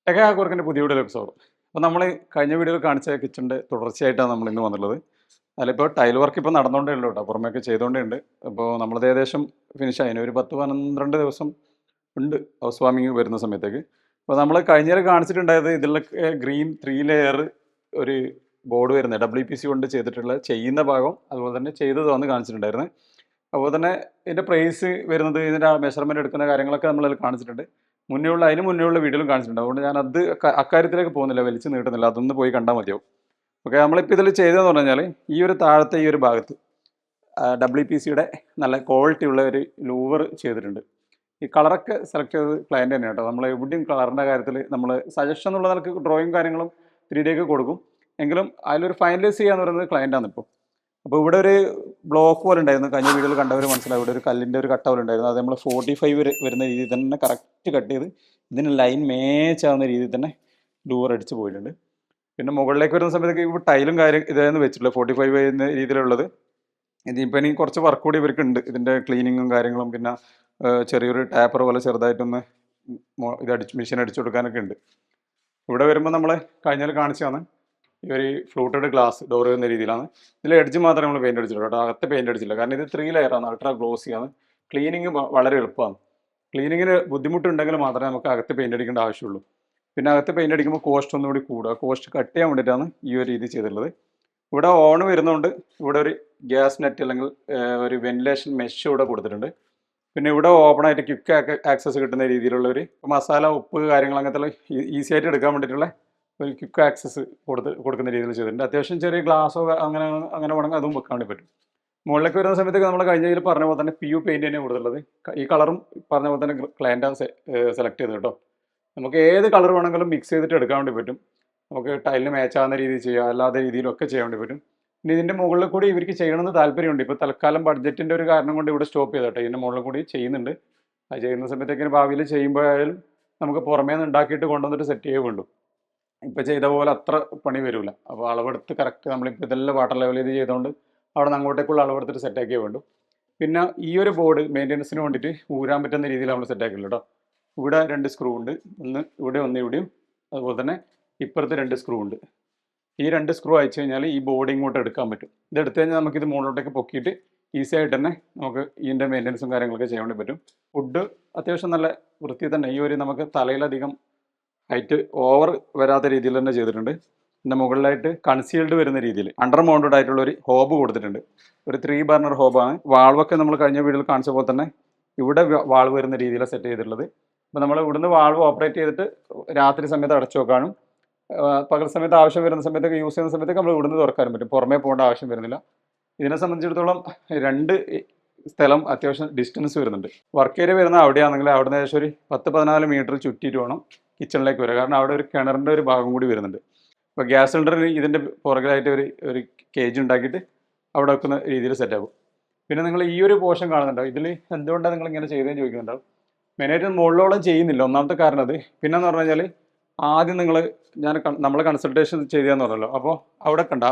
ടെക്കാവർക്കിൻ്റെ പുതിയ വീഡിയോയിലേക്ക് സ്വാഗതം. അപ്പോൾ നമ്മൾ കഴിഞ്ഞ വീഡിയോയിൽ കാണിച്ച കിച്ചണിൻ്റെ തുടർച്ചയായിട്ടാണ് നമ്മൾ ഇന്ന് വന്നുള്ളത്. അതിലിപ്പോൾ ടൈൽ വർക്ക് ഇപ്പോൾ നടന്നുകൊണ്ടേ ഉള്ളൂ കേട്ടോ, പുറമേയൊക്കെ ചെയ്തുകൊണ്ടേ ഉണ്ട്. അപ്പോൾ നമ്മളത് ഏകദേശം ഫിനിഷ് ആയി, ഒരു 10-12 ദിവസം ഉണ്ട് ഹൗസ് വാമിങ് വരുന്ന സമയത്തേക്ക്. അപ്പോൾ നമ്മൾ കഴിഞ്ഞാൽ കാണിച്ചിട്ടുണ്ടായത് ഇതിലൊക്കെ ഗ്രീൻ 3 ലെയർ ഒരു ബോർഡ് വരുന്നത് WPC കൊണ്ട് ചെയ്തിട്ടുള്ള ചെയ്യുന്ന ഭാഗം, അതുപോലെ തന്നെ ചെയ്തത് വന്ന് കാണിച്ചിട്ടുണ്ടായിരുന്നു. അതുപോലെ തന്നെ ഇതിൻ്റെ പ്രൈസ് വരുന്നത്, ഇതിൻ്റെ മെഷർമെൻറ്റ് എടുക്കുന്ന കാര്യങ്ങളൊക്കെ നമ്മളതിൽ കാണിച്ചിട്ടുണ്ട്. അതിന് മുന്നേ ഉള്ള വീഡിയോയിലും കാണിച്ചിട്ടുണ്ട്. അതുകൊണ്ട് ഞാൻ അത് അക്കാര്യത്തിലേക്ക് പോകുന്നില്ല, വലിച്ചു നീട്ടുന്നില്ല, അതൊന്ന് പോയി കണ്ടാൽ മതിയാവും. ഓക്കെ, നമ്മളിപ്പോൾ ഇതിൽ ചെയ്തതെന്ന് പറഞ്ഞു കഴിഞ്ഞാൽ ഈ ഒരു താഴത്തെ ഈ ഒരു ഭാഗത്ത് WPCയുടെ നല്ല ക്വാളിറ്റി ഉള്ള ഒരു ലൂവർ ചെയ്തിട്ടുണ്ട്. ഈ കളറൊക്കെ സെലക്ട് ചെയ്തത് ക്ലയൻറ്റ് തന്നെയാണ് കേട്ടോ. നമ്മൾ എവിടെയും കളറിൻ്റെ കാര്യത്തിൽ നമ്മൾ സജഷൻ എന്നുള്ള നിലക്ക് ഡ്രോയിങ് കാര്യങ്ങളും 3D ഒക്കെ കൊടുക്കും, എങ്കിലും അതിലൊരു ഫൈനലൈസ് ചെയ്യാന്ന് പറയുന്നത് ക്ലയൻറ്റാണ് ഇപ്പോൾ. അപ്പോൾ ഇവിടെ ഒരു ബ്ലോക്ക് പോലെ ഉണ്ടായിരുന്നു, കഴിഞ്ഞ വീഡിയോയിൽ കണ്ടവർ മനസ്സിലാവും. ഇവിടെ ഒരു കല്ലിൻ്റെ ഒരു കട്ട പോലെ ഉണ്ടായിരുന്നു. അത് നമ്മൾ 45 വരുന്ന രീതിയിൽ തന്നെ കറക്റ്റ് കട്ട് ചെയ്ത് ഇതിന് ലൈൻ മാച്ച് ആവുന്ന രീതിയിൽ തന്നെ ലൂവർ അടിച്ച് പോയിട്ടുണ്ട്. പിന്നെ മുകളിലേക്ക് വരുന്ന സമയത്തേക്ക് ഇപ്പോൾ ടൈലും കാര്യം ഇതായിരുന്നു വെച്ചിട്ടുള്ളത് 45 വരുന്ന രീതിയിലുള്ളത്. ഇതിപ്പോൾ ഇനി കുറച്ച് വർക്ക് കൂടി ഇവർക്കുണ്ട്, ഇതിൻ്റെ ക്ലീനിങ്ങും കാര്യങ്ങളും. പിന്നെ ചെറിയൊരു ടാപ്പർ പോലെ ചെറുതായിട്ടൊന്ന് മെഷീൻ അടിച്ചു കൊടുക്കാനൊക്കെ ഉണ്ട്. ഇവിടെ വരുമ്പോൾ നമ്മൾ കഴിഞ്ഞാൽ കാണിച്ചതാണ് ഈ ഒരു ഫ്ലൂട്ടഡ് ഗ്ലാസ് ഡോർ വരുന്ന രീതിയിലാണ്. ഇതിൽ എഡ്ജ് മാത്രമേ നമ്മൾ പെയിൻറ്റ് അടിച്ചിട്ടുള്ളൂ കേട്ടോ, അകത്ത് പെയിൻറ്റ് അടിച്ചില്ല. കാരണം ഇത് 3 ലെയറാണ്, അൾട്രാ ഗ്ലോസിയാണ്. ക്ലീനിങ് വളരെ എളുപ്പമാണ്. ക്ലീനിങ്ങിന് ബുദ്ധിമുട്ടുണ്ടെങ്കിൽ മാത്രമേ നമുക്ക് അകത്ത് പെയിൻറ്റ് അടിക്കേണ്ട ആവശ്യമുള്ളൂ. പിന്നെ അകത്ത് പെയിൻറ്റ് അടിക്കുമ്പോൾ കോസ്റ്റ് ഒന്നുകൂടി കൂടുക, കോസ്റ്റ് കട്ട് ചെയ്യാൻ വേണ്ടിയിട്ടാണ് ഈ ഒരു രീതി ചെയ്തിട്ടുള്ളത്. ഇവിടെ ഓൺ വരുന്നതുകൊണ്ട് ഇവിടെ ഒരു ഗ്യാസ് നെറ്റ് അല്ലെങ്കിൽ ഒരു വെന്റിലേഷൻ മെഷ് ഇവിടെ കൊടുത്തിട്ടുണ്ട്. പിന്നെ ഇവിടെ ഓപ്പണായിട്ട് ക്വിക്ക് ആക്സസ് കിട്ടുന്ന രീതിയിലുള്ള ഒരു മസാല, ഉപ്പ് കാര്യങ്ങൾ അങ്ങനത്തെ ഈസി ആയിട്ട് എടുക്കാൻ വേണ്ടിയിട്ടുള്ള ഒരു ക്വിക്ക് ആക്സസ് കൊടുക്കുന്ന രീതിയിൽ ചെയ്തിട്ടുണ്ട്. അത്യാവശ്യം ചെറിയ ഗ്ലാസോ അങ്ങനെ വേണമെങ്കിൽ അതും വെക്കാൻ വേണ്ടി പറ്റും. മുകളിലേക്ക് വരുന്ന സമയത്തേക്ക് നമ്മൾ കഴിഞ്ഞ ഇതിൽ പറഞ്ഞ പോലെ തന്നെ PU പെയിൻറ്റ് തന്നെ കൊടുത്തുള്ളത്. ഈ കളറും പറഞ്ഞ പോലെ തന്നെ ക്ലയൻറ്റാണ് സെലക്ട് ചെയ്തത് കേട്ടോ. നമുക്ക് ഏത് കളർ വേണമെങ്കിലും മിക്സ് ചെയ്തിട്ട് എടുക്കാൻ വേണ്ടി പറ്റും. നമുക്ക് ടൈലിന് മാച്ചാകുന്ന രീതിയിൽ ചെയ്യാം, അല്ലാത്ത രീതിയിലൊക്കെ ചെയ്യാൻ വേണ്ടി പറ്റും. പിന്നെ ഇതിൻ്റെ മുകളിൽ കൂടി ഇവർക്ക് ചെയ്യണമെന്ന് താല്പര്യമുണ്ട്. ഇപ്പോൾ തൽക്കാലം ബഡ്ജറ്റിൻ്റെ ഒരു കാരണം കൊണ്ട് ഇവിടെ സ്റ്റോപ്പ് ചെയ്തോട്ടെ. ഇതിൻ്റെ മുകളിൽ കൂടി ചെയ്യുന്നുണ്ട്. അത് ചെയ്യുന്ന സമയത്തേക്കിന് ഭാവിയിൽ ചെയ്യുമ്പോഴായാലും നമുക്ക് പുറമേ നിന്ന് ഉണ്ടാക്കിയിട്ട് കൊണ്ടുവന്നിട്ട് സെറ്റ് ചെയ്യേ വേണ്ടു. ഇപ്പോൾ ചെയ്ത പോലെ അത്ര പണി വരില്ല. അപ്പോൾ അളവെടുത്ത് കറക്റ്റ് നമ്മളിപ്പോൾ ഇതെല്ലാം വാട്ടർ ലെവൽ ചെയ്ത് ചെയ്തുകൊണ്ട് അവിടെ നിന്ന് അങ്ങോട്ടേക്കുള്ള അളവെടുത്തിട്ട് സെറ്റാക്കിയേ വേണ്ടു. പിന്നെ ഈ ഒരു ബോർഡ് മെയിൻ്റെനൻസിന് വേണ്ടിയിട്ട് ഊരാൻ പറ്റുന്ന രീതിയിൽ നമ്മൾ സെറ്റാക്കില്ല കേട്ടോ. ഇവിടെ 2 സ്ക്രൂ ഉണ്ട്, ഒന്ന് ഇവിടെ ഒന്ന് ഇവിടെയും. അതുപോലെ തന്നെ ഇപ്പുറത്ത് 2 സ്ക്രൂ ഉണ്ട്. ഈ 2 സ്ക്രൂ അയച്ചു കഴിഞ്ഞാൽ ഈ ബോർഡ് ഇങ്ങോട്ട് എടുക്കാൻ പറ്റും. ഇത് എടുത്തു കഴിഞ്ഞാൽ നമുക്കിത് മുകളിലോട്ടേക്ക് പൊക്കിയിട്ട് ഈസി ആയിട്ട് തന്നെ നമുക്ക് ഇതിൻ്റെ മെയിൻ്റെനൻസും കാര്യങ്ങളൊക്കെ ചെയ്യാൻ വേണ്ടി പറ്റും. ഫുഡ് അത്യാവശ്യം നല്ല വൃത്തി തന്നെ, ഈ ഒരു നമുക്ക് തലയിലധികം ഹൈറ്റ് ഓവർ വരാത്ത രീതിയിൽ തന്നെ ചെയ്തിട്ടുണ്ട്. പിന്നെ മുകളിലായിട്ട് കൺസീൽഡ് വരുന്ന രീതിയിൽ അണ്ടർ മൗണ്ടഡ് ആയിട്ടുള്ള ഒരു ഹോബ് കൊടുത്തിട്ടുണ്ട്. ഒരു 3 ബർണർ ഹോബാണ്. വാൾവൊക്കെ നമ്മൾ കഴിഞ്ഞ വീഡിയോയിൽ കാണിച്ച പോലെ തന്നെ ഇവിടെ വാൾവ് വരുന്ന രീതിയിലാണ് സെറ്റ് ചെയ്തിട്ടുള്ളത്. അപ്പോൾ നമ്മൾ ഇവിടുന്ന് വാൾവ് ഓപ്പറേറ്റ് ചെയ്തിട്ട് രാത്രി സമയത്ത് അടച്ചു വെക്കാനും പകൽ സമയത്ത് ആവശ്യം വരുന്ന സമയത്തൊക്കെ യൂസ് ചെയ്യുന്ന സമയത്തൊക്കെ നമ്മൾ ഇവിടുന്ന് തുറക്കാനും പറ്റും, പുറമേ പോകേണ്ട ആവശ്യം വരുന്നില്ല. ഇതിനെ സംബന്ധിച്ചിടത്തോളം 2 സ്ഥലം അത്യാവശ്യം ഡിസ്റ്റൻസ് വരുന്നുണ്ട്. വർക്ക് ഏരിയ വരുന്ന അവിടെയാണെങ്കിൽ അവിടെ നിന്ന് ഏകദേശം ഒരു 10-14 മീറ്റർ ചുറ്റിയിട്ട് വേണം കിച്ചണിലേക്ക് വരിക. കാരണം അവിടെ ഒരു കിണറിൻ്റെ ഒരു ഭാഗം കൂടി വരുന്നുണ്ട്. അപ്പോൾ ഗ്യാസ് സിലിണ്ടറിന് ഇതിൻ്റെ പുറകിലായിട്ട് ഒരു കേജ് ഉണ്ടാക്കിയിട്ട് അവിടെ വെക്കുന്ന രീതിയിൽ സെറ്റാകും. പിന്നെ നിങ്ങൾ ഈ ഒരു പോർഷൻ കാണുന്നുണ്ടോ, ഇതിൽ എന്തുകൊണ്ടാണ് നിങ്ങൾ ഇങ്ങനെ ചെയ്തതെന്ന് ചോദിക്കുന്നുണ്ടാവും. മെയിനായിട്ട് മുകളിലോളം ചെയ്യുന്നില്ല. ഒന്നാമത്തെ കാരണം അത്. പിന്നെന്ന് പറഞ്ഞു കഴിഞ്ഞാൽ ആദ്യം നമ്മൾ കൺസൾട്ടേഷൻ ചെയ്തതെന്ന് പറഞ്ഞല്ലോ. അപ്പോൾ അവിടെ കണ്ട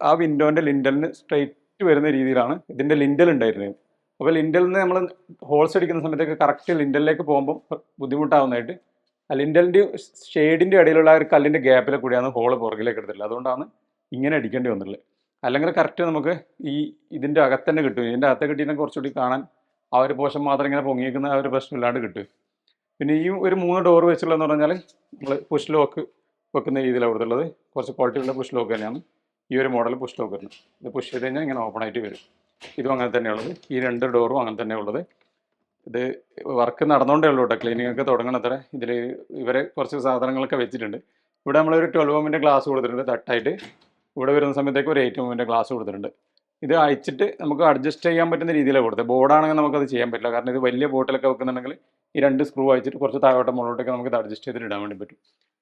ആ വിൻഡോൻ്റെ ലിൻഡലിന് സ്ട്രെയിറ്റ് വരുന്ന രീതിയിലാണ് ഇതിൻ്റെ ലിൻഡൽ ഉണ്ടായിരുന്നത്. അപ്പോൾ ലിൻഡലിൽ നിന്ന് നമ്മൾ ഹോൾസ് അടിക്കുന്ന സമയത്തേക്ക് കറക്റ്റ് ലിൻഡലിലേക്ക് പോകുമ്പോൾ ബുദ്ധിമുട്ടാവുന്നതായിട്ട് ആ ലിൻഡലിൻ്റെ ഷെയ്ഡിൻ്റെ ഇടയിലുള്ള ഒരു കല്ലിൻ്റെ ഗ്യാപ്പിലെ കൂടിയാണ് ഹോള് പുറകിലേക്ക് എടുത്തിട്ടുള്ളത്. അതുകൊണ്ടാണ് ഇങ്ങനെ അടിക്കേണ്ടി വന്നിട്ടുള്ളത്. അല്ലെങ്കിൽ കറക്റ്റ് നമുക്ക് ഇതിൻ്റെ അകത്ത് തന്നെ കിട്ടും. ഇതിൻ്റെ അകത്ത് കിട്ടിയാൽ കുറച്ചുകൂടി കാണാൻ ആ ഒരു പോർഷൻ മാത്രം ഇങ്ങനെ പൊങ്ങിയിരിക്കുന്ന ആ ഒരു പ്രശ്നമില്ലാണ്ട് കിട്ടും. പിന്നെ ഈ ഒരു 3 ഡോർ വെച്ചുള്ളതെന്ന് പറഞ്ഞാൽ നമ്മൾ പുഷ് ലോക്ക് വെക്കുന്ന രീതിയിലാണ് കൊടുത്തുള്ളത്. കുറച്ച് ക്വാളിറ്റിയുള്ള പുഷ് ലോക്ക് തന്നെയാണ് ഈ ഒരു മോഡൽ പുഷ് ലോക്ക് വരുന്നത്. ഇത് പുഷ് ചെയ്ത് കഴിഞ്ഞാൽ ഇങ്ങനെ ഓപ്പൺ ആയിട്ട് വരും. ഇതും അങ്ങനെ തന്നെയുള്ളത്. ഈ 2 ഡോറും അങ്ങനെ തന്നെ ഉള്ളത്. ഇത് വർക്ക് നടന്നുകൊണ്ടേ ഉള്ളൂ കേട്ടോ. ക്ലീനിങ് ഒക്കെ തുടങ്ങണത്ര ഇതിൽ ഇവരെ കുറച്ച് സാധനങ്ങളൊക്കെ വെച്ചിട്ടുണ്ട്. ഇവിടെ നമ്മളൊരു 12 mm ഗ്ലാസ് കൊടുത്തിട്ടുണ്ട് തട്ടായിട്ട്. ഇവിടെ വരുന്ന സമയത്തേക്ക് ഒരു 8 mm ഗ്ലാസ് കൊടുത്തിട്ടുണ്ട്. ഇത് അയച്ചിട്ട് നമുക്ക് അഡ്ജസ്റ്റ് ചെയ്യാൻ പറ്റുന്ന രീതിയിലാണ് കൊടുത്തത്. ബോർഡാണെങ്കിൽ നമുക്കത് ചെയ്യാൻ പറ്റില്ല. കാരണം ഇത് വലിയ ബോട്ടിലൊക്കെ വെക്കുന്നുണ്ടെങ്കിൽ ഈ 2 സ്ക്രൂ അയച്ചിട്ട് കുറച്ച് താഴോട്ട് മുകളിലോട്ടൊക്കെ നമുക്ക് ഇത് അഡ്ജസ്റ്റ് ചെയ്തിട്ട് ഇടാൻ വേണ്ടി പറ്റും.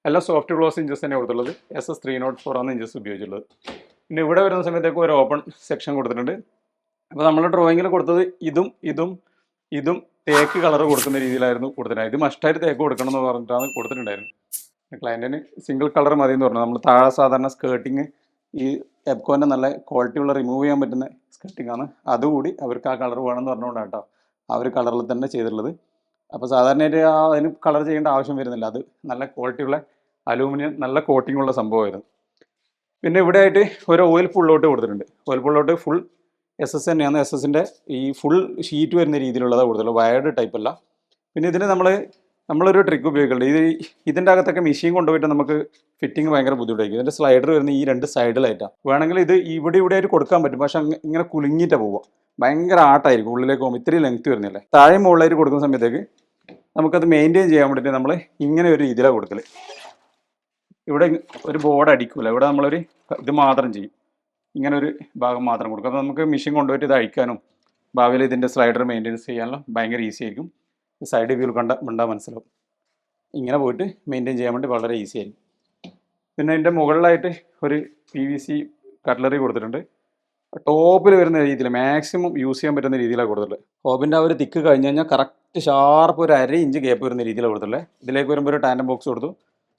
എല്ലാം സോഫ്റ്റ് ക്ലോസ് ഇഞ്ചസ് തന്നെ കൊടുത്തുള്ളത്. SS 304 ആണ് ഇഞ്ചസ് ഉപയോഗിച്ചുള്ളത്. പിന്നെ ഇവിടെ വരുന്ന സമയത്തേക്ക് ഒരു ഓപ്പൺ സെക്ഷൻ കൊടുത്തിട്ടുണ്ട്. അപ്പോൾ നമ്മൾ ഡ്രോയിങ്ങിൽ കൊടുത്തത് ഇതും തേക്ക് കളർ കൊടുക്കുന്ന രീതിയിലായിരുന്നു കൊടുത്തിട്ടുണ്ടായത്. ഇത് മസ്റ്റായിട്ട് തേക്ക് കൊടുക്കണം എന്ന് പറഞ്ഞിട്ടാണ് കൊടുത്തിട്ടുണ്ടായിരുന്നു. ക്ലയൻറ്റിന് സിംഗിൾ കളർ മതി എന്ന് പറഞ്ഞു. നമ്മൾ താഴെ സാധാരണ സ്കേർട്ടിങ് ഈ എപ്കോൻ്റെ നല്ല ക്വാളിറ്റിയുള്ള റിമൂവ് ചെയ്യാൻ പറ്റുന്ന സ്കേർട്ടിംഗ് ആണ്. അതുകൂടി അവർക്ക് ആ കളർ വേണമെന്ന് പറഞ്ഞുകൊണ്ടാണ് കേട്ടോ ആ ഒരു കളറിൽ തന്നെ ചെയ്തിട്ടുള്ളത്. അപ്പോൾ സാധാരണയായിട്ട് അതിന് കളർ ചെയ്യേണ്ട ആവശ്യം വരുന്നില്ല. അത് നല്ല ക്വാളിറ്റിയുള്ള അലൂമിനിയം നല്ല കോട്ടിംഗ് ഉള്ള സംഭവമായിരുന്നു. പിന്നെ ഇവിടെ ആയിട്ട് ഒരു ഓയിൽ പുള്ളോട്ട് കൊടുത്തിട്ടുണ്ട്. ഓയിൽ പുള്ളോട്ട് ഫുൾ SS തന്നെയാണ്. SS-ൻ്റെ ഈ ഫുൾ ഷീറ്റ് വരുന്ന രീതിയിലുള്ളതാണ് കൊടുത്തുള്ളത്, വയർഡ് ടൈപ്പ് അല്ല. പിന്നെ ഇതിന് നമ്മളൊരു ട്രിക്ക് ഉപയോഗിക്കുന്നുണ്ട്. ഇതിൻ്റെ അകത്തൊക്കെ മെഷീൻ കൊണ്ടുപോയിട്ട് നമുക്ക് ഫിറ്റിംഗ് ഭയങ്കര ബുദ്ധിമുട്ടായിരിക്കും. ഇതിൻ്റെ സ്ലൈഡർ വരുന്ന ഈ 2 സൈഡിലായിട്ടാണ്. വേണമെങ്കിൽ ഇത് ഇവിടെ ആയിട്ട് കൊടുക്കാൻ പറ്റും, പക്ഷെ ഇങ്ങനെ കുലുങ്ങിയിട്ടാണ് പോവുക. ഭയങ്കര ആട്ടായിരിക്കും ഉള്ളിലേക്ക് പോകുമ്പോൾ. ഇത്രയും ലെങ്ത് വരുന്നില്ലേ. താഴെ മുകളിലായിട്ട് കൊടുക്കുന്ന സമയത്തേക്ക് നമുക്കത് മെയിൻറ്റെയിൻ ചെയ്യാൻ വേണ്ടിയിട്ട് നമ്മൾ ഇങ്ങനെ ഒരു രീതിയിലാണ് കൊടുക്കൽ. ഇവിടെ ഒരു ബോർഡ് അടിക്കില്ല, ഇവിടെ നമ്മളൊരു ഇത് മാത്രം ചെയ്യും, ഇങ്ങനെ ഒരു ഭാഗം മാത്രം കൊടുക്കും. അപ്പോൾ നമുക്ക് മെഷീൻ കൊണ്ടുപോയിട്ട് ഇത് അഴിക്കാനും ഭാവിയിൽ ഇതിൻ്റെ സ്ലൈഡർ മെയിൻ്റെനൻസ് ചെയ്യാനുള്ള ഭയങ്കര ഈസി ആയിരിക്കും. സൈഡ് വ്യൂ കണ്ടാൽ മനസ്സിലാവും. ഇങ്ങനെ പോയിട്ട് മെയിൻറ്റെയിൻ ചെയ്യാൻ വേണ്ടി വളരെ ഈസി ആയിരിക്കും. പിന്നെ അതിൻ്റെ മുകളിലായിട്ട് ഒരു PVC കട്ട്ലറി കൊടുത്തിട്ടുണ്ട്. ടോപ്പിൽ വരുന്ന രീതിയിൽ മാക്സിമം യൂസ് ചെയ്യാൻ പറ്റുന്ന രീതിയിലാണ് കൊടുത്തിട്ടുള്ളത്. ഹോബിൻ്റെ ആ ഒരു തിക്ക് കഴിഞ്ഞ് കഴിഞ്ഞാൽ കറക്റ്റ് ഷാർപ്പ് ഒരു 1/2 ഇഞ്ച് ഗ്യാപ്പ് വരുന്ന രീതിയിലാണ് കൊടുത്തിട്ടുള്ളത്. ഇതിലേക്ക് വരുമ്പോൾ ഒരു ടാൻഡം ബോക്സ് കൊടുത്തു.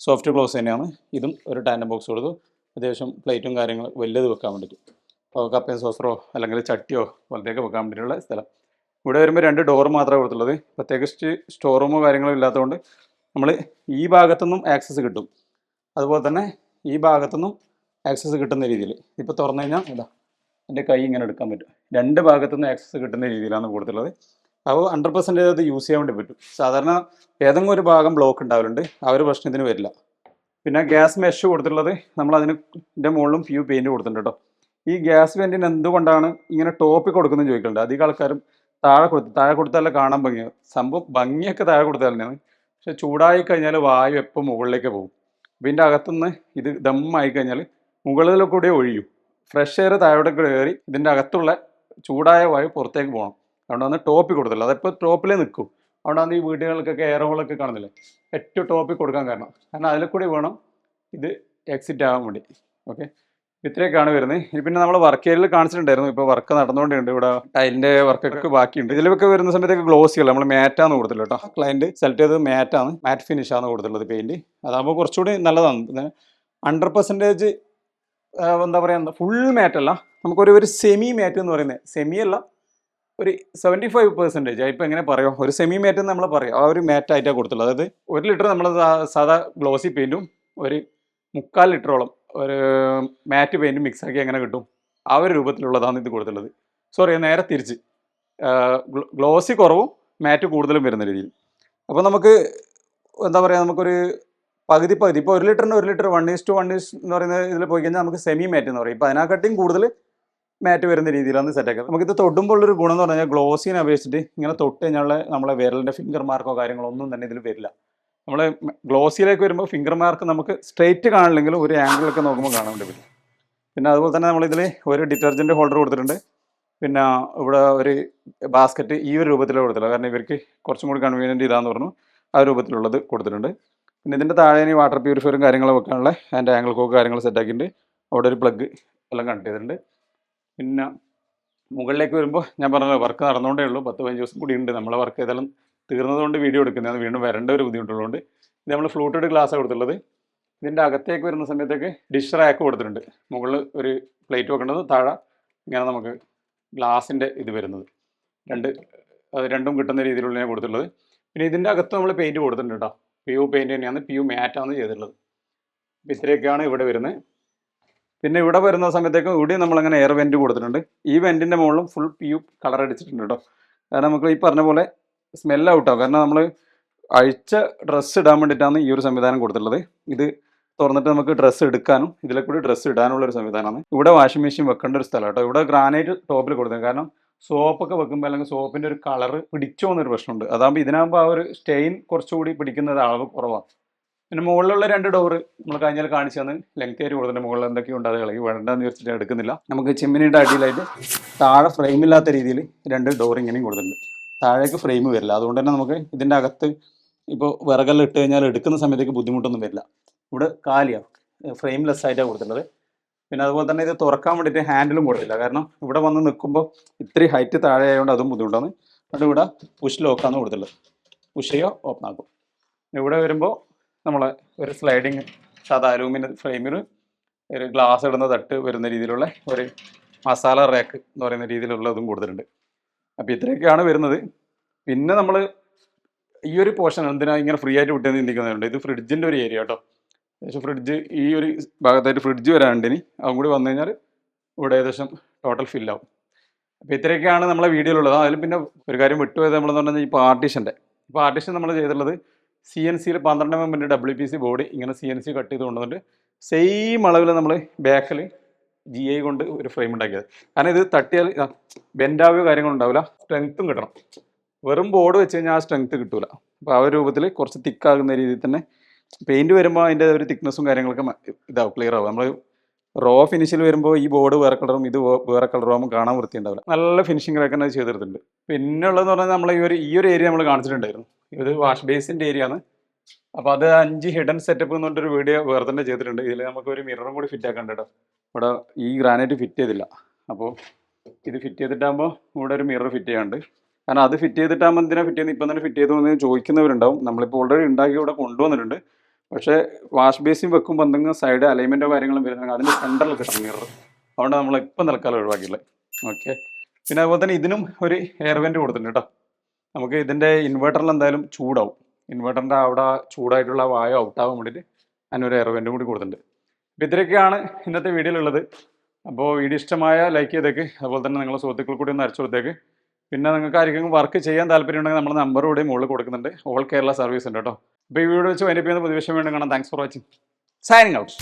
സോഫ്റ്റ് ക്ലോസ് തന്നെയാണ്. ഇതും ഒരു ടാൻഡം ബോക്സ് കൊടുത്തു. അത്യാവശ്യം പ്ലേറ്റും കാര്യങ്ങൾ വലുത് വെക്കാൻ വേണ്ടിയിട്ട്, അപ്പോൾ കപ്പയും സോസറോ അല്ലെങ്കിൽ ചട്ടിയോ പോലത്തേക്ക് വെക്കാൻ വേണ്ടിയിട്ടുള്ള സ്ഥലം. ഇവിടെ വരുമ്പോൾ 2 ഡോർ മാത്രമേ കൊടുത്തുള്ളത്. പ്രത്യേകിച്ച് സ്റ്റോർ റൂമോ കാര്യങ്ങളോ ഇല്ലാത്തതുകൊണ്ട് നമ്മൾ ഈ ഭാഗത്തുനിന്നും ആക്സസ് കിട്ടും, അതുപോലെ തന്നെ ഈ ഭാഗത്തുനിന്നും ആക്സസ് കിട്ടുന്ന രീതിയിൽ. ഇപ്പോൾ തുറന്നു കഴിഞ്ഞാൽ ഇതാ എൻ്റെ കൈ ഇങ്ങനെ എടുക്കാൻ പറ്റും. 2 ഭാഗത്തുനിന്ന് ആക്സസ് കിട്ടുന്ന രീതിയിലാണ് കൊടുത്തുള്ളത്. അപ്പോൾ 100% അത് യൂസ് ചെയ്യാൻ വേണ്ടി പറ്റും. സാധാരണ ഏതെങ്കിലും ഒരു ഭാഗം ബ്ലോക്ക് ഉണ്ടാവലുണ്ട്, ആ ഒരു പ്രശ്നം ഇതിന് വരില്ല. പിന്നെ ഗ്യാസ് മെഷ് കൊടുത്തിട്ടുള്ളത് നമ്മൾ അതിൻ്റെ മുകളിലും ഫ്യൂ പെയിൻറ്റ് കൊടുത്തിട്ടുണ്ട് കേട്ടോ. ഈ ഗ്യാസ് വെൻറ്റിന് എന്തുകൊണ്ടാണ് ഇങ്ങനെ ടോപ്പിൽ കൊടുക്കുന്നത് ചോദിക്കുന്നുണ്ട്. അധികം ആൾക്കാരും താഴെ കൊടുത്താലേ കാണാൻ ഭംഗിയാണ്. സംഭവം ഭംഗിയൊക്കെ താഴെ കൊടുത്താൽ തന്നെയാണ്, പക്ഷെ ചൂടായി കഴിഞ്ഞാൽ വായു എപ്പോൾ മുകളിലേക്ക് പോകും. ഇതിൻ്റെ അകത്തുനിന്ന് ഇത് ദമ്മായി കഴിഞ്ഞാൽ മുകളിൽ കൂടെ ഒഴിയും. ഫ്രഷ് എയർ താഴോട്ട് കയറി ഇതിൻ്റെ അകത്തുള്ള ചൂടായ വായു പുറത്തേക്ക് പോകണം. അതുകൊണ്ടാണ് ടോപ്പിൽ കൊടുത്തില്ല. അതെപ്പോൾ ടോപ്പിലേ നിൽക്കും. അതുകൊണ്ടാണ് ഈ വീടുകൾക്കൊക്കെ എയർ ഹോളൊക്കെ കാണുന്നില്ലേ, ഏറ്റവും ടോപ്പിൽ കൊടുക്കാൻ കാരണം അതിൽ കൂടി വേണം ഇത് എക്സിറ്റ് ആകാൻ വേണ്ടി. ഓക്കെ, ഇത്രയൊക്കെയാണ് വരുന്നത്. ഇനി പിന്നെ നമ്മൾ വർക്ക് ഏരിയയിൽ കാണിച്ചിട്ടുണ്ടായിരുന്നു. ഇപ്പോൾ വർക്ക് നടന്നുകൊണ്ടുണ്ട്. ഇവിടെ ടൈലിൻ്റെ വർക്കൊക്കെ ബാക്കിയുണ്ട്. ഇതിലൊക്കെ വരുന്ന സമയത്തൊക്കെ ഗ്ലോസികൾ നമ്മൾ മാറ്റാണ് കൊടുത്തില്ല കേട്ടോ. ക്ലയൻറ്റ് സെലക്ട് ചെയ്തത് മാറ്റാണ്, മാറ്റ് ഫിനിഷാണ് കൊടുത്തിട്ടുള്ളത് പെയിൻറ്റ്. അതാകുമ്പോൾ കുറച്ചുകൂടി നല്ലതാണ്. 100% എന്താ പറയുക, ഫുൾ മാറ്റല്ല, നമുക്കൊരു സെമി മാറ്റ് എന്ന് പറയുന്നത്, സെമി അല്ല, ഒരു 75%. ഇപ്പോൾ എങ്ങനെ പറയുമോ, ഒരു സെമി മാറ്റ് എന്ന് നമ്മൾ പറയും. ആ ഒരു മാറ്റായിട്ടാണ് കൊടുത്തുള്ളത്. അതായത് 1 ലിറ്റർ നമ്മൾ സാധാ ഗ്ലോസി പെയിൻറ്റും ഒരു 3/4 ലിറ്ററോളം ഒരു മാറ്റ് പെയിൻറ്റും മിക്സാക്കി എങ്ങനെ കിട്ടും, ആ ഒരു രൂപത്തിലുള്ളതാണ് ഇത് കൊടുത്തുള്ളത്. സോറി, നേരെ തിരിച്ച്, ഗ്ലോസി കുറവും മാറ്റ് കൂടുതലും വരുന്ന രീതിയിൽ. അപ്പോൾ നമുക്ക് എന്താ പറയുക, നമുക്കൊരു പകുതി ഇപ്പോൾ 1 ലിറ്ററിന് 1 ലിറ്റർ 1:1 എന്ന് പറയുന്ന ഇതിൽ പോയി കഴിഞ്ഞാൽ നമുക്ക് സെമി മാറ്റ് എന്ന് പറയും. ഇപ്പോൾ അതിനെക്കാട്ടിയും കൂടുതൽ മാറ്റ് വരുന്ന രീതിയിലാണ് സെറ്റാക്കുക. നമുക്കിത് തൊടുമ്പോൾ ഉള്ളൊരു ഗുണം എന്ന് പറഞ്ഞാൽ ഗ്ലോസിനെ അപേക്ഷിച്ചിട്ട് ഇങ്ങനെ തൊട്ട് കഴിഞ്ഞാൽ നമ്മളെ വിരലിൻ്റെ ഫിംഗർ മാർക്കോ കാര്യങ്ങളോ ഒന്നും തന്നെ ഇതിൽ വരില്ല. നമ്മൾ ഗ്ലോസിയിലേക്ക് വരുമ്പോൾ ഫിംഗർ മാർക്ക് നമുക്ക് സ്ട്രെയിറ്റ് കാണില്ലെങ്കിലും ഒരു ആംഗിളൊക്കെ നോക്കുമ്പോൾ കാണാൻ വേണ്ടി പറ്റും. പിന്നെ അതുപോലെ തന്നെ നമ്മളിതിൽ ഒരു ഡിറ്റർജൻറ്റ് ഹോൾഡർ കൊടുത്തിട്ടുണ്ട്. പിന്നെ ഇവിടെ ഒരു ബാസ്ക്കറ്റ് ഈ ഒരു രൂപത്തിലാണ് കൊടുത്തില്ല, കാരണം ഇവർക്ക് കുറച്ചും കൂടി കൺവീനിയൻറ്റ് ഇതാന്ന് പറഞ്ഞു, ആ രൂപത്തിലുള്ളത് കൊടുത്തിട്ടുണ്ട്. പിന്നെ ഇതിൻ്റെ താഴെ ഇനി വാട്ടർ പ്യൂരിഫയറും കാര്യങ്ങളും വെക്കാനുള്ള അതിൻ്റെ ആംഗിൾ കോക്ക് കാര്യങ്ങൾ സെറ്റാക്കിയിട്ടുണ്ട്. അവിടെ ഒരു പ്ലഗ് എല്ലാം കണക്ട് ചെയ്തിട്ടുണ്ട്. പിന്നെ മുകളിലേക്ക് വരുമ്പോൾ ഞാൻ പറഞ്ഞ വർക്ക് നടന്നുകൊണ്ടേ ഉള്ളൂ. 10-15 ദിവസം കൂടി ഉണ്ട്. നമ്മളെ വർക്ക് ഏതായാലും തീർന്നതുകൊണ്ട് വീഡിയോ എടുക്കുന്നത്, വീണ്ടും വരേണ്ട ഒരു ബുദ്ധിമുട്ടുള്ളതുകൊണ്ട്. ഇത് നമ്മൾ ഫ്ലൂട്ടഡ് ഗ്ലാസ് കൊടുത്തുള്ളത്. ഇതിൻ്റെ അകത്തേക്ക് വരുന്ന സമയത്തേക്ക് ഡിഷ് റാക്ക് കൊടുത്തിട്ടുണ്ട്. മുകളിൽ ഒരു പ്ലേറ്റ് വെക്കേണ്ടത്, താഴെ ഇങ്ങനെ നമുക്ക് ഗ്ലാസിൻ്റെ ഇത് വരുന്നത്, രണ്ടും കിട്ടുന്ന രീതിയിലുള്ള ഞാൻ കൊടുത്തിട്ടുള്ളത്. പിന്നെ ഇതിൻ്റെ അകത്ത് നമ്മൾ പെയിൻറ്റ് കൊടുത്തിട്ടുണ്ട് കേട്ടോ. PU പെയിൻറ്റ് തന്നെയാണ്, PU മാറ്റാണ് ചെയ്തിട്ടുള്ളത്. അപ്പോൾ ഇത്രയൊക്കെയാണ് ഇവിടെ വരുന്നത്. പിന്നെ ഇവിടെ വരുന്ന സമയത്തേക്കും ഇവിടെ നമ്മളങ്ങനെ എയർ വെൻറ്റ് കൊടുത്തിട്ടുണ്ട്. ഈ വെൻറ്റിൻ്റെ മുകളിലും ഫുൾ PU കളർ അടിച്ചിട്ടുണ്ട് കേട്ടോ. കാരണം നമുക്ക് ഈ പറഞ്ഞ പോലെ സ്മെൽ ഔട്ടാവും. കാരണം നമ്മൾ അഴിച്ച ഡ്രസ്സ് ഇടാൻ വേണ്ടിയിട്ടാണ് ഈ ഒരു സംവിധാനം കൊടുത്തിട്ടുള്ളത്. ഇത് തുറന്നിട്ട് നമുക്ക് ഡ്രസ്സ് എടുക്കാനും ഇതിലെ കൂടി ഡ്രസ്സ് ഇടാനുള്ള ഒരു സംവിധാനമാണ്. ഇവിടെ വാഷിംഗ് മെഷീൻ വെക്കേണ്ട ഒരു സ്ഥലം കേട്ടോ. ഇവിടെ ഗ്രാനൈറ്റ് ടോപ്പിൽ കൊടുത്തത്, കാരണം സോപ്പൊക്കെ വെക്കുമ്പോൾ അല്ലെങ്കിൽ സോപ്പിൻ്റെ ഒരു കളറ് പിടിച്ചോ എന്നൊരു പ്രശ്നമുണ്ട്. അതാകുമ്പോൾ ഇതിനാകുമ്പോൾ ആ ഒരു സ്റ്റെയിൻ കുറച്ചുകൂടി പിടിക്കുന്നത് അളവ് കുറവാണ്. പിന്നെ മുകളിലുള്ള 2 ഡോറ് നമ്മൾ കഴിഞ്ഞാൽ കാണിച്ചു തന്ന് ലെങ്ത് ആയിട്ട് കൊടുത്തിട്ടുണ്ട്. മുകളിൽ എന്തൊക്കെയോ ഉണ്ട്, അത് കളി വേണ്ടെന്ന് വെച്ചിട്ട് എടുക്കുന്നില്ല. നമുക്ക് ചിമ്മിനിയുടെ അടിയിലായിട്ട് താഴെ ഫ്രെയിമില്ലാത്ത രീതിയിൽ 2 ഡോർ ഇങ്ങനെയും കൊടുത്തിട്ടുണ്ട്. താഴേക്ക് ഫ്രെയിം വരില്ല. അതുകൊണ്ട് തന്നെ നമുക്ക് ഇതിൻ്റെ അകത്ത് ഇപ്പോൾ വിറകെല്ലാം ഇട്ട് കഴിഞ്ഞാൽ എടുക്കുന്ന സമയത്തേക്ക് ബുദ്ധിമുട്ടൊന്നും വരില്ല. ഇവിടെ കാലിയാണ്, ഫ്രെയിംലെസ് ആയിട്ടാണ് കൊടുത്തിട്ടുള്ളത്. പിന്നെ അതുപോലെ തന്നെ ഇത് തുറക്കാൻ വേണ്ടിയിട്ട് ഹാൻഡിലും കൊടുത്തില്ല, കാരണം ഇവിടെ വന്ന് നിൽക്കുമ്പോൾ ഇത്രയും ഹൈറ്റ് താഴെ ആയതുകൊണ്ട് അതും ബുദ്ധിമുട്ടാണ്. അതുകൊണ്ട് ഇവിടെ പുഷ് ലോക്കാണ് കൊടുത്തിട്ടുള്ളത്. പുഷ് ചെയ്യുക, ഓപ്പൺ ആക്കും. ഇവിടെ വരുമ്പോൾ നമ്മളെ ഒരു സ്ലൈഡിങ് സാധാ അലൂമിനിയം ഫ്രെയിമിൽ ഒരു ഗ്ലാസ് ഇടുന്ന തട്ട് വരുന്ന രീതിയിലുള്ള ഒരു മസാല റാക്ക് എന്ന് പറയുന്ന രീതിയിലുള്ളതും കൊടുത്തിട്ടുണ്ട്. അപ്പോൾ ഇത്രയൊക്കെയാണ് വരുന്നത്. പിന്നെ നമ്മൾ ഈ ഒരു പോർഷൻ എന്തിനാ ഇങ്ങനെ ഫ്രീ ആയിട്ട് വിട്ടേന്ന് ചിന്തിക്കുന്നുണ്ട്. ഇത് ഫ്രിഡ്ജിൻ്റെ ഒരു ഏരിയ കേട്ടോ. ഏകദേശം ഫ്രിഡ്ജ് ഈ ഒരു ഭാഗത്തായിട്ട് ഫ്രിഡ്ജ് വരാണ്ട് ഇനി അതും കൂടി വന്നു കഴിഞ്ഞാൽ ഇവിടെ ഏകദേശം ടോട്ടൽ ഫില്ലാവും. അപ്പോൾ ഇത്രയൊക്കെയാണ് നമ്മളെ വീഡിയോയിലുള്ളത്. അതിൽ പിന്നെ ഒരു കാര്യം വിട്ടുപോയത് നമ്മളെന്ന് പറഞ്ഞാൽ ഈ പാർട്ടീഷൻ നമ്മൾ ചെയ്തിട്ടുള്ളത് CNCയിൽ 12 mm WPC ബോർഡ് ഇങ്ങനെ CNC കട്ട് ചെയ്ത് കൊണ്ടുവന്നിട്ട് സെയിം അളവിൽ നമ്മൾ ബാക്കിൽ GI കൊണ്ട് ഒരു ഫ്രെയിം ഉണ്ടാക്കിയത്. കാരണം ഇത് തട്ടിയാൽ ബെൻഡാവുകയോ കാര്യങ്ങളുണ്ടാവില്ല, സ്ട്രെങ്ത്തും കിട്ടണം. വെറും ബോർഡ് വെച്ച് കഴിഞ്ഞാൽ ആ സ്ട്രെങ്ത്ത് കിട്ടൂല. അപ്പോൾ ആ ഒരു രൂപത്തിൽ കുറച്ച് തിക്കാകുന്ന രീതിയിൽ തന്നെ പെയിൻറ്റ് വരുമ്പോൾ അതിൻ്റെ ഒരു തിക്നെസ്സും കാര്യങ്ങളൊക്കെ ഇതാവും, ക്ലിയർ ആവും. നമ്മൾ റോ ഫിനിഷിൽ വരുമ്പോൾ ഈ ബോർഡ് വേറെ കളറും ഇത് വേറെ കളറും ആകുമ്പോൾ കാണാൻ വൃത്തി ഉണ്ടാവില്ല. നല്ല ഫിനിഷിങ്ങിലൊക്കെ തന്നെ ചെയ്തെടുത്തിട്ടുണ്ട്. പിന്നെ ഉള്ളതെന്ന് പറഞ്ഞാൽ നമ്മൾ ഈ ഒരു ഏരിയ നമ്മൾ കാണിച്ചിട്ടുണ്ടായിരുന്നു. ഇത് വാഷ് ബേസിൻ്റെ ഏരിയ ആണ്. അപ്പോൾ അത് 5 ഹിഡൻ സെറ്റപ്പ് എന്ന് പറഞ്ഞൊരു വീഡിയോ വേറെ തന്നെ ചെയ്തിട്ടുണ്ട്. ഇതിൽ നമുക്ക് ഒരു മിററും കൂടി ഫിറ്റ് ആക്കാൻ കേട്ടോ. ഇവിടെ ഈ ഗ്രാനൈറ്റ് ഫിറ്റ് ചെയ്തില്ല. അപ്പോൾ ഇത് ഫിറ്റ് ചെയ്തിട്ടാകുമ്പോൾ ഇവിടെ ഒരു മിറർ ഫിറ്റ് ചെയ്യാണ്ട്. കാരണം അത് ഫിറ്റ് ചെയ്തിട്ടാകുമ്പോൾ എന്തിനാണ് ഫിറ്റ് ചെയ്യുന്നത്, ഇപ്പം തന്നെ ഫിറ്റ് ചെയ്തു എന്ന് ചോദിക്കുന്നവരുണ്ടാവും. നമ്മളിപ്പോൾ ഓൾറെഡി ഉണ്ടാക്കി ഇവിടെ കൊണ്ടുവന്നിട്ടുണ്ട്. പക്ഷേ വാഷ് ബേസിൻ വെക്കുമ്പോൾ എന്തെങ്കിലും സൈഡ് അലൈൻമെൻറ്റോ കാര്യങ്ങളും വരുന്നുണ്ടെങ്കിൽ അതിൻ്റെ സെൻറ്ററിൽ കിട്ടണം മിറർ. അതുകൊണ്ട് നമ്മൾ ഇപ്പം തൽക്കാലം ഒഴിവാക്കിയുള്ളത്. ഓക്കെ. പിന്നെ അതുപോലെ തന്നെ ഇതിനും ഒരു എയർ വെൻറ്റ് കൊടുത്തിട്ടുണ്ട് കേട്ടോ. നമുക്ക് ഇതിൻ്റെ ഇൻവെർട്ടറിൽ എന്തായാലും ചൂടാവും. ഇൻവെർട്ടറിൻ്റെ അവിടെ ചൂടായിട്ടുള്ള വായു ഔട്ടാവാൻ വേണ്ടിയിട്ട് അതിനൊരു എയർ വെൻറ്റും കൂടി കൊടുത്തിട്ടുണ്ട്. അപ്പോൾ ഇത്രയൊക്കെയാണ് ഇന്നത്തെ വീഡിയോയിലുള്ളത്. അപ്പോൾ വീഡിയോ ഇഷ്ടമായ ലൈക്ക് ചെയ്തേക്ക്. അതുപോലെ തന്നെ നിങ്ങളുടെ സുഹൃത്തുക്കൾ കൂടി ഒന്ന് അരച്ചു കൊടുത്തേക്ക്. പിന്നെ നിങ്ങൾക്ക് ആർക്കെങ്കിലും വർക്ക് ചെയ്യാൻ താല്പര്യം ഉണ്ടെങ്കിൽ നമ്മുടെ നമ്പർ കൂടി മുകളിൽ കൊടുക്കുന്നുണ്ട്. ഓൾ കേരള സർവീസ് ഉണ്ട് കേട്ടോ. അപ്പോൾ ഈ വീഡിയോ വെച്ച് വൈൻഡപ്പ് ചെയ്യുന്ന പുതിയ വിഷയം വേണ്ടി കാണാം. Thanks for watching. Signing out.